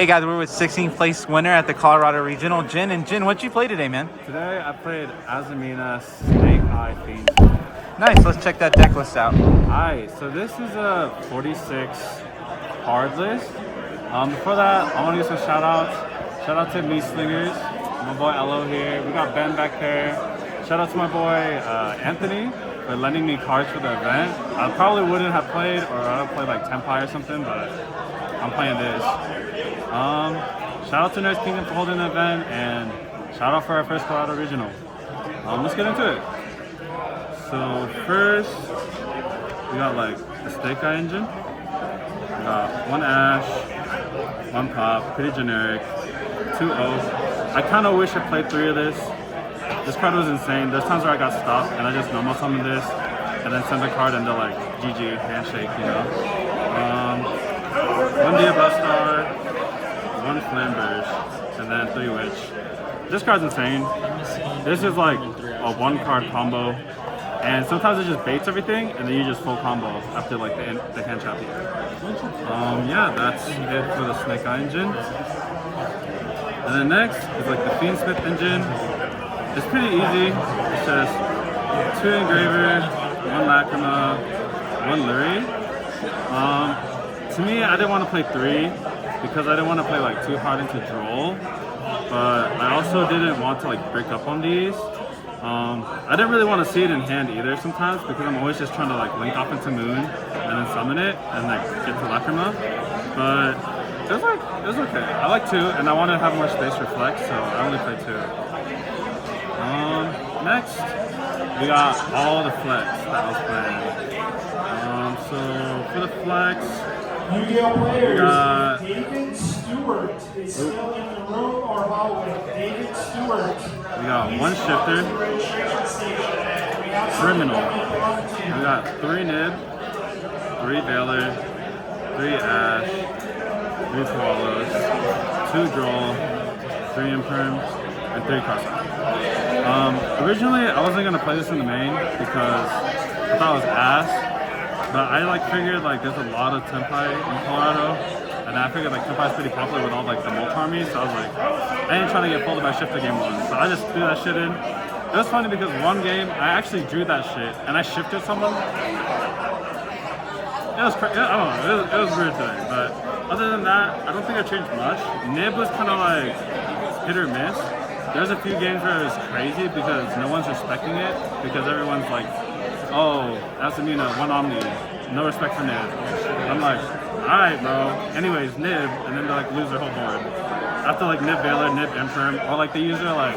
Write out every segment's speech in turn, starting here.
Hey guys, we're with 16th place winner at the Colorado Regional, Jin. And Jin, what'd you play today, man? Today I played Azamina Snake Eye Fiend. Nice, let's check that deck list out. Alright, so this is a 46 card list. Before that, I want to give some shout outs. Shout out to Me Slingers, my boy Elo here. We got Ben back there. Shout out to my boy Anthony for lending me cards for the event. I probably wouldn't have played, or I would have played like Tenpai or something, but I'm playing this. Shout out to Nurse Kingdom for holding the event, and shout out for our first Colorado Regional. Let's get into it. So first, we got like the Snake Eye engine. We got one Ash, one Pop, pretty generic, 2 O's. I kind of wish I played 3 of this. This card was insane. There's times where I got stopped and I just normal summoned this and then send the card and they're like GG, handshake, you know. One Diabustar, one Flamberge, and then 3 Witch. This card's insane. This is like a 1-card combo, and sometimes it just baits everything, and then you just full combo after like the hand trap. Yeah, that's it for the Snake Eye engine. And then next is like the Fiendsmith engine. It's pretty easy. It's just 2 Engraver, 1 Lacrima, 1 Lurie. To me, I didn't want to play 3 because I didn't want to play like too hard into Droll, but I also didn't want to like break up on these. I didn't really want to see it in hand either sometimes because I'm always just trying to like link off into Moon and then summon it and like get to Lacrima. But it was okay. I like 2 and I wanted to have more space for flex, so I only played 2. Next, we got all the flex that I was playing. So for the flex, Yu-Gi-Oh players, David Stewart is still in the room or hallway. David Stewart. We got 1 Shifter, Criminal. We got 3 Nib, 3 Baylor, 3 Ash, 3 Koalas, 2 Droll, 3 Imperm, and 3 Crossout. Originally, I wasn't gonna play this in the main because I thought it was ass. But I like figured like there's a lot of Tenpai in Colorado, and I figured like Tenpai is pretty popular with all like the Molt armies, so I was like, I ain't trying to get folded by Shifter game 1, so I just threw that shit in. It was funny because one game I actually drew that shit and I shifted someone. It was I don't know, it was weird today, but other than that, I don't think I changed much. Nib was kind of like hit or miss. There's a few games where it was crazy because no one's respecting it because everyone's like, oh, Azamina, 1 Omni, no respect for Nib. I'm like, alright bro, anyways, Nib, and then they like lose their whole board. After like Nib Baylor, Nib Imperm, or like they use their like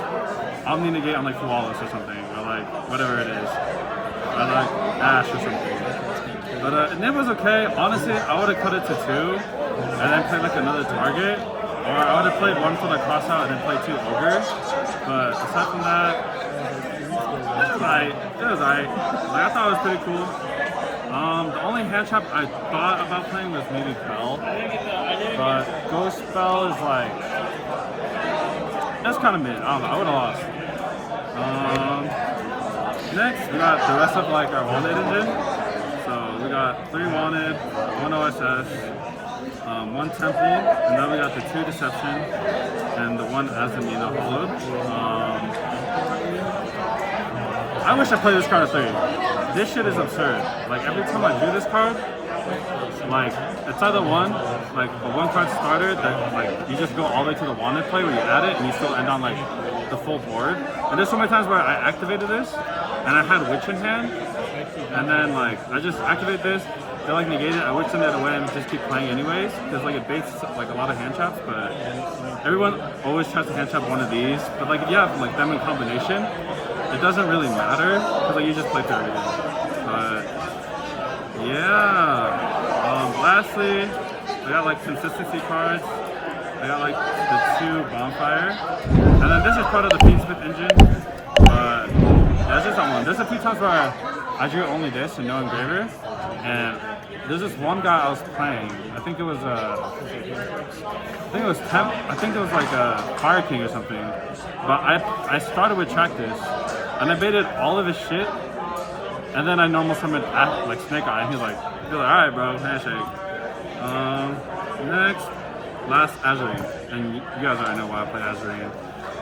Omni Negate on like Koalas or something, or like whatever it is. Or like Ash or something. But Nib was okay. Honestly, I would have cut it to 2, and then played like another target. Or I would have played 1 for the crossout and then played 2 Ogre. But aside from that, it was alright. Like, I thought it was pretty cool. The only hand trap I thought about playing was maybe Bell, but Ghost Spell is like, that's kind of mid. I don't know, I would have lost. Next, we got the rest of like our Wanted engine. So we got 3 Wanted, 1 OSS, 1 Temple, and now we got the 2 Deception and the 1 Azamina Hollowed. I wish I played this card at 3. This shit is absurd. Like every time I do this card, like it's either one, like a 1-card starter that like you just go all the way to the Wanted play where you add it and you still end on like the full board. And there's so many times where I activated this and I had Witch in hand, and then like I just activate this. They like negate it, I would send it away and just keep playing anyways, because like it baits like a lot of hand traps, but everyone always tries to hand trap one of these, but like if you have like them in combination, it doesn't really matter, because like you just play through everything. But yeah, lastly, I got like consistency cards, I got like the 2 Bonfire, and then this is part of the Fiendsmith engine, but that's just on one. There's a few times where I drew only this and no Engraver, and there's this one guy I was playing. I think it was like a Fire King or something. But I started with Tractus, and I baited all of his shit, and then I normal summoned like Snake Eye, and he's like, alright bro, handshake. Next, last Azamina, and you guys already know why I play Azamina.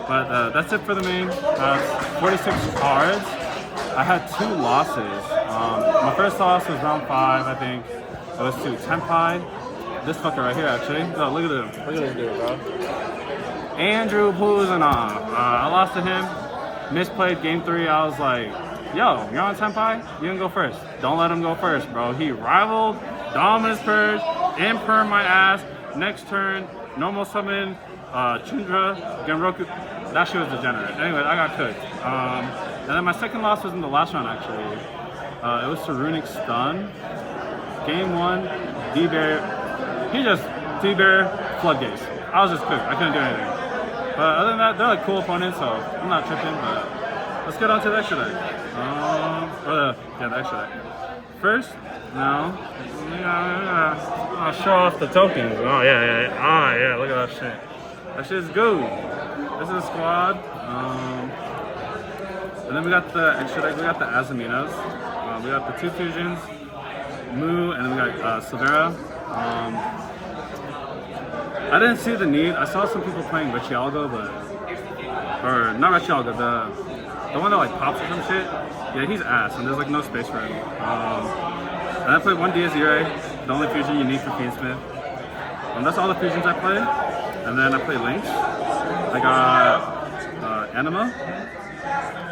But that's it for the main. 46 cards. I had 2 losses. My first loss was round 5, I think. It was to Tenpai. This fucker right here, actually. Oh, look at him. Look at this dude, bro. Andrew Puzanov. I lost to him. Misplayed game 3. I was like, yo, you're on Tenpai? You can go first. Don't let him go first, bro. He rivaled, Dominus Purge, Imper my ass. Next turn, normal summon, Chundra, Genroku. That shit was degenerate. Anyway, I got cooked. And then my second loss was in the last round, actually. It was to Runic Stun. Game 1, D-Bear. He just, D-Bear, floodgates. I was just cooked. I couldn't do anything. But other than that, they're like cool opponents, so I'm not tripping. But let's get on to the extra deck. The extra deck. First, I'll show off the tokens. Oh yeah, look at that shit. That shit's good. This is a squad. And then we got the extra deck. We got the Azaminas. We got the 2 fusions, Mu, and then we got Silvera. I didn't see the need. I saw some people playing Richialgo, or not Richialgo, the one that like pops or some shit. Yeah, he's ass, and there's like no space for him. And I played 1 Diazire, the only fusion you need for Fiendsmith. And that's all the fusions I played. And then I played Lynx. I got Anima.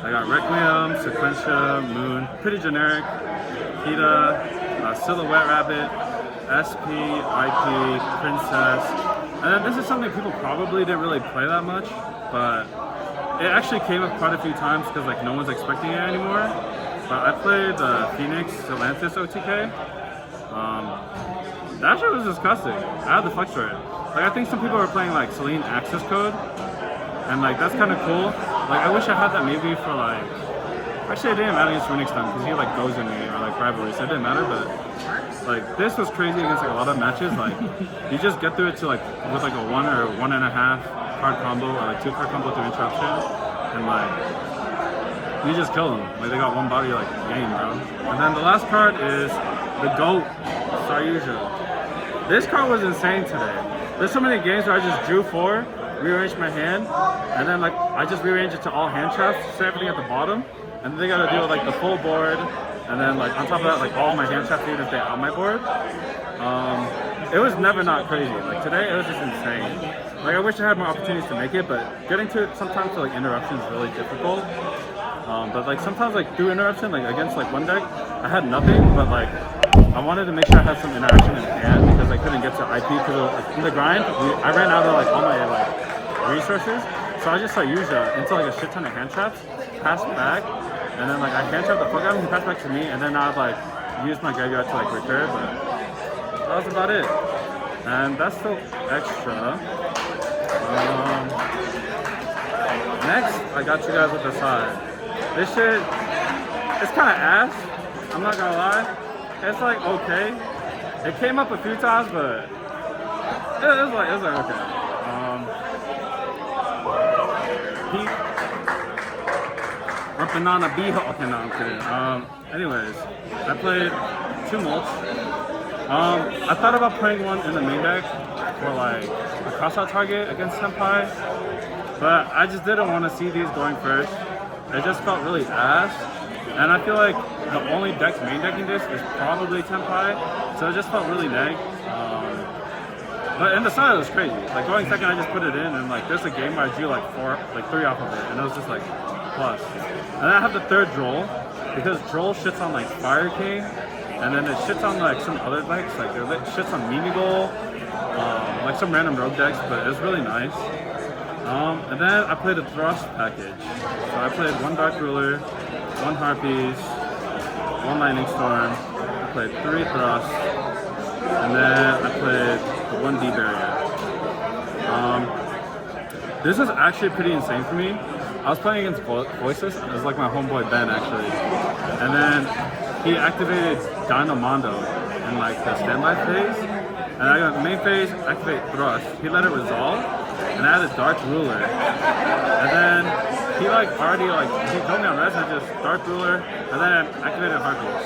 I got Requiem, Sequentia, Moon, pretty generic. Kita, Silhouette Rabbit, SP, IP, Princess. And then this is something people probably didn't really play that much, but it actually came up quite a few times because like no one's expecting it anymore. But I played the Phoenix Atlantis OTK. That shit was disgusting. I had the flex for it. Like I think some people were playing like Selene Access Code, and like that's kind of cool. Like I wish I had that maybe for like. Actually, it didn't matter against Runic Stun because he like goes in me or like rivalry, so it didn't matter. But like this was crazy against like a lot of matches. Like you just get through it to like with like a 1 or 1.5 card combo or like 2 card combo through interruption, and like you just kill them. Like they got 1 body like game, bro. And then the last card is the GOAT Saryuja. This card was insane today. There's so many games where I just drew 4, rearranged my hand, and then like I just rearranged it to all hand traps, set everything at the bottom. And then they gotta deal with like the full board, and then like on top of that, like all my hand traps even if they're on my board. It was never not crazy. Like today, it was just insane. Like I wish I had more opportunities to make it, but getting to it sometimes to like interruption is really difficult. But like sometimes like through interruption, like against like one deck, I had nothing, but like I wanted to make sure I had some interaction in hand because I couldn't get to IP because like, in the grind, I ran out of like all my like resources. So I just use into like a shit ton of hand traps, pass back. And then like I hand trap the fuck out of him, he passed back to me, and then I'd like use my graveyard to like recur, but that was about it. And that's the extra. Next, I got you guys with the side. This shit, it's kind of ass. I'm not gonna lie. It's like okay. It came up a few times, but it was like okay. Banana Beho. Okay, no, I'm kidding. Anyways, I played 2 mulch. I thought about playing one in the main deck for like a crossout target against Senpai, but I just didn't want to see these going first. It just felt really ass, and I feel like the only deck main decking this is probably Senpai, so it just felt really neg. But in the side it was crazy. Like going second, I just put it in, and like there's a game where I drew like 3 off of it, and it was just like plus. And then I have the 3rd Droll, because Droll shits on like Fire King, and then it shits on like some other decks, like it shits on Mimigol, like some random rogue decks, but it was really nice. And then I played a Thrust package. So I played 1 Dark Ruler, 1 Harpies, 1 Lightning Storm, I played 3 Thrust, and then I played 1 D-Barrier. This is actually pretty insane for me. I was playing against Voices. It was like my homeboy Ben actually, and then he activated Dynamondo in like the standby phase, and I got the main phase, activate Thrust. He let it resolve, and I had a Dark Ruler, and then he like already like he told me on res, I just Dark Ruler, and then I activated Harpies,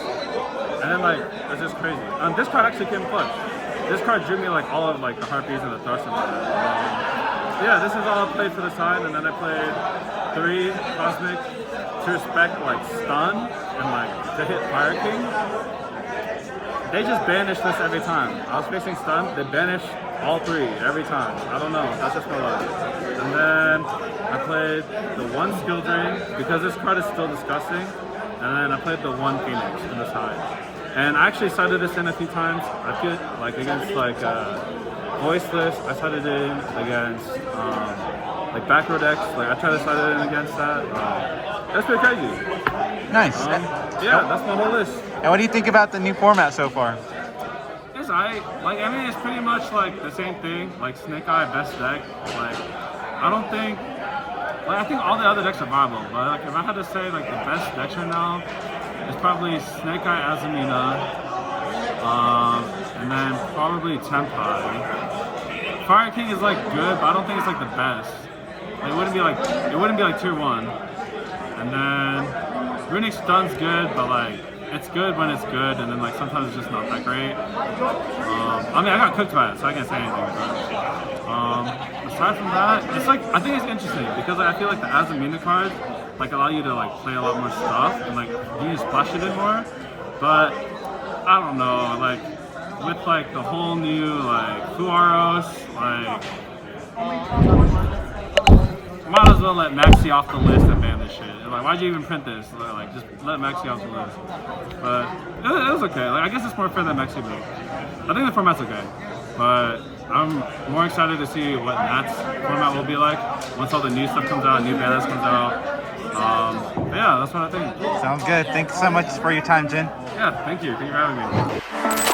and then like it's just crazy. This card actually came clutch. this card drew me like all of like the harpies and the thrusters. Yeah, this is all I played for the side, and then I played 3 cosmic to respect like stun and like to hit Fire King. They just banish this every time. I was facing stun, they banish all 3 every time. I don't know, that's just my luck. And then I played the 1 skill drain because this card is still disgusting. And then I played the 1 Phoenix in the side. And I actually sided this in a few times. I feel like against like Voiceless, I sided in against like back row decks. Like I tried to side it in against that. That's pretty crazy. Nice. Yeah, that's my whole list. And what do you think about the new format so far? It's I mean, it's pretty much like the same thing. Like Snake Eye, best deck. Like I don't think. Like I think all the other decks are viable, but like if I had to say like the best decks right now, it's probably Snake Eye, Azamina, and then probably Tempai. Fire King is like good, but I don't think it's like the best. Like, it wouldn't be like tier 1. And then Runic Stun's good, but like it's good when it's good, and then like sometimes it's just not that great. I mean I got cooked by it, so I can't say anything. But aside from that, it's like I think it's interesting because like, I feel like the Azamina cards like allow you to like play a lot more stuff and like you just splash it in more. But I don't know, like with like the whole new like Fuaros, like might as well let Maxi off the list and ban this shit. Like, why'd you even print this? Like, just let Maxi off the list. But it was okay. Like, I guess it's more fair than Maxi built. I think the format's okay. But I'm more excited to see what Nat's format will be like once all the new stuff comes out, new banners comes out. But yeah, that's what I think. Sounds good. Thanks so much for your time, Jin. Yeah, thank you. Thank you for having me.